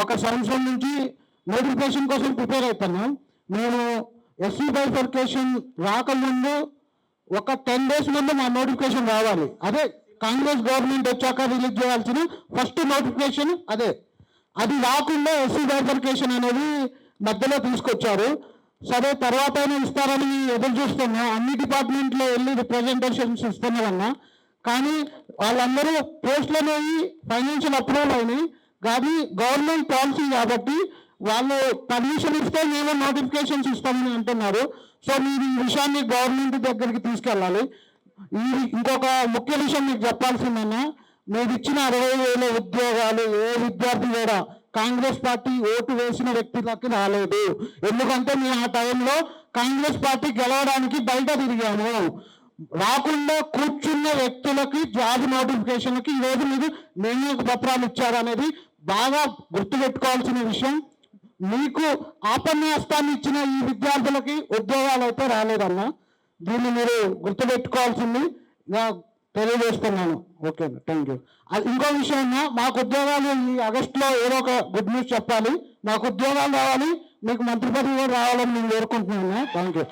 ఒక సంవత్సరం నుంచి నోటిఫికేషన్ కోసం ప్రిపేర్ అవుతున్నాం. మేము ఎస్సీ బైఫర్కేషన్ రాకముందు ఒక 10 days ముందు మా నోటిఫికేషన్ రావాలి. అదే కాంగ్రెస్ గవర్నమెంట్ వచ్చాక రిలీజ్ చేయాల్సిన ఫస్ట్ నోటిఫికేషన్ అదే. అది రాకుండా ఎస్సీ బైఫర్కేషన్ అనేది మధ్యలో తీసుకొచ్చారు. సరే తర్వాత ఇస్తారని ఎదురు చూస్తున్నా. అన్ని డిపార్ట్మెంట్లో వెళ్ళి రిప్రజెంటేషన్స్ ఇస్తున్నారన్నా, కానీ వాళ్ళందరూ పోస్టులు అనేవి ఫైనాన్షియల్ అప్రూవల్ అయినాయి, కానీ గవర్నమెంట్ పాలసీ కాబట్టి వాళ్ళు పర్మిషన్ ఇస్తే మేము నోటిఫికేషన్స్ ఇస్తామని అంటున్నారు. సో మీరు ఈ విషయాన్ని గవర్నమెంట్ దగ్గరికి తీసుకెళ్ళాలి. ఇంకొక ముఖ్య విషయం మీకు చెప్పాల్సిందన్నా, మీరు ఇచ్చిన 60,000 ఉద్యోగాలు ఏ విద్యార్థి కూడా కాంగ్రెస్ పార్టీ ఓటు వేసిన వ్యక్తులకి రాలేదు. ఎందుకంటే మేము ఆ టైంలో కాంగ్రెస్ పార్టీ గెలవడానికి బయట తిరిగాము. రాకుండా కూర్చున్న వ్యక్తులకి జాబ్ నోటిఫికేషన్కి ఈరోజు మీరు నియామక పత్రాలు ఇచ్చారనేది బాగా గుర్తుపెట్టుకోవాల్సిన విషయం. మీకు ఆపన్యాస్తాన్ని ఇచ్చిన ఈ విద్యార్థులకి ఉద్యోగాలు అయితే రాలేదన్నా, దీన్ని మీరు గుర్తుపెట్టుకోవాల్సింది తెలియజేస్తున్నాను. Okay, thank you. ఇంకో విషయం ఉన్నా, మాకు ఉద్యోగాలు ఈ ఆగస్టులో ఏదో ఒక గుడ్ న్యూస్ చెప్పాలి. మాకు ఉద్యోగాలు రావాలి, మీకు మంత్రి పదవి కూడా రావాలని నేను కోరుకుంటున్నాను. Thank you.